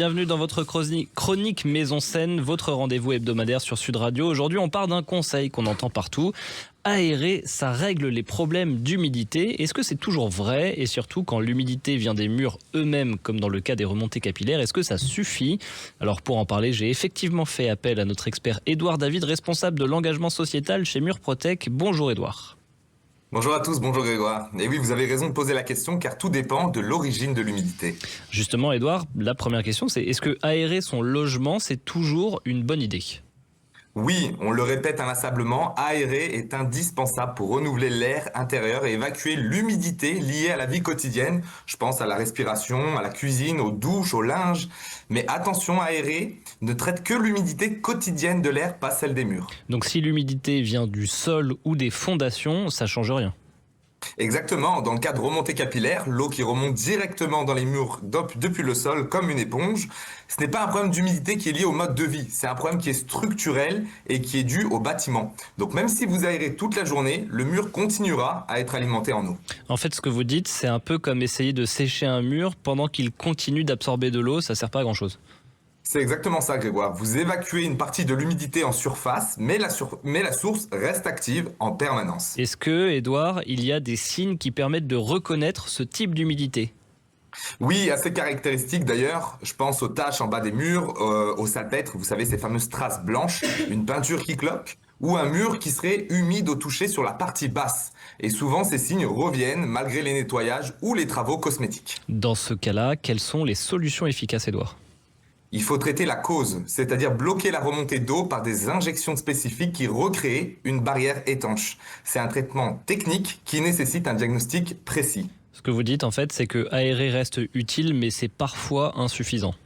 Bienvenue dans votre chronique Maison Saine, votre rendez-vous hebdomadaire sur Sud Radio. Aujourd'hui, on part d'un conseil qu'on entend partout. Aérer, ça règle les problèmes d'humidité. Est-ce que c'est toujours vrai? Et surtout, quand l'humidité vient des murs eux-mêmes, comme dans le cas des remontées capillaires, est-ce que ça suffit? Alors pour en parler, j'ai effectivement fait appel à notre expert Édouard David, responsable de l'engagement sociétal chez Murprotec. Bonjour Édouard. Bonjour à tous, bonjour Grégoire. Et oui, vous avez raison de poser la question car tout dépend de l'origine de l'humidité. Justement Édouard, la première question c'est est-ce que aérer son logement c'est toujours une bonne idée? Oui, on le répète inlassablement, aérer est indispensable pour renouveler l'air intérieur et évacuer l'humidité liée à la vie quotidienne. Je pense à la respiration, à la cuisine, aux douches, au linge. Mais attention, aérer ne traite que l'humidité quotidienne de l'air, pas celle des murs. Donc si l'humidité vient du sol ou des fondations, ça change rien. Exactement, dans le cas de remontée capillaire, l'eau qui remonte directement dans les murs depuis le sol comme une éponge, ce n'est pas un problème d'humidité qui est lié au mode de vie, c'est un problème qui est structurel et qui est dû au bâtiment. Donc même si vous aérez toute la journée, le mur continuera à être alimenté en eau. En fait, ce que vous dites, c'est un peu comme essayer de sécher un mur pendant qu'il continue d'absorber de l'eau, ça sert pas à grand chose. C'est exactement ça, Grégoire. Vous évacuez une partie de l'humidité en surface, mais la source reste active en permanence. Est-ce que, Édouard, il y a des signes qui permettent de reconnaître ce type d'humidité? Oui, assez caractéristique d'ailleurs. Je pense aux taches en bas des murs, aux salpêtres, vous savez, ces fameuses traces blanches, une peinture qui cloque, ou un mur qui serait humide au toucher sur la partie basse. Et souvent, ces signes reviennent malgré les nettoyages ou les travaux cosmétiques. Dans ce cas-là, quelles sont les solutions efficaces, Édouard? Il faut traiter la cause, c'est-à-dire bloquer la remontée d'eau par des injections spécifiques qui recréent une barrière étanche. C'est un traitement technique qui nécessite un diagnostic précis. Ce que vous dites, en fait, c'est que aérer reste utile, mais c'est parfois insuffisant.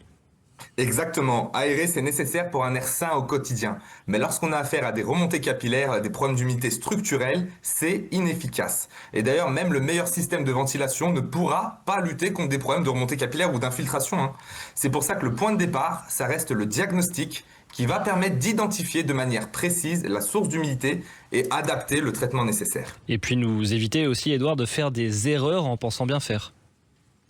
Exactement, aérer c'est nécessaire pour un air sain au quotidien. Mais lorsqu'on a affaire à des remontées capillaires, à des problèmes d'humidité structurelle, c'est inefficace. Et d'ailleurs, même le meilleur système de ventilation ne pourra pas lutter contre des problèmes de remontée capillaire ou d'infiltration. C'est pour ça que le point de départ, ça reste le diagnostic qui va permettre d'identifier de manière précise la source d'humidité et adapter le traitement nécessaire. Et puis nous éviter aussi, Édouard, de faire des erreurs en pensant bien faire.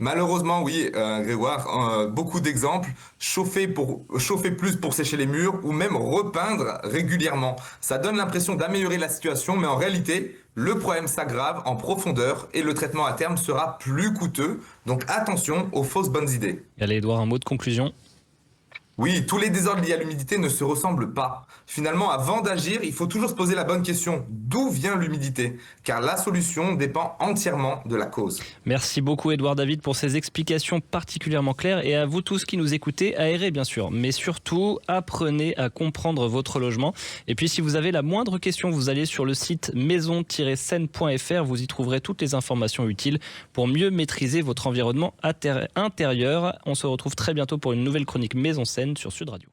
Malheureusement, oui, Grégoire, beaucoup d'exemples. Chauffer plus pour sécher les murs ou même repeindre régulièrement. Ça donne l'impression d'améliorer la situation, mais en réalité, le problème s'aggrave en profondeur et le traitement à terme sera plus coûteux. Donc attention aux fausses bonnes idées. Allez, Édouard, un mot de conclusion. Oui, tous les désordres liés à l'humidité ne se ressemblent pas. Finalement, avant d'agir, il faut toujours se poser la bonne question. D'où vient l'humidité? Car la solution dépend entièrement de la cause. Merci beaucoup Édouard David pour ces explications particulièrement claires et à vous tous qui nous écoutez, aérez bien sûr, mais surtout apprenez à comprendre votre logement. Et puis si vous avez la moindre question, vous allez sur le site maison-saine.fr, vous y trouverez toutes les informations utiles pour mieux maîtriser votre environnement intérieur. On se retrouve très bientôt pour une nouvelle chronique Maison Saine sur Sud Radio.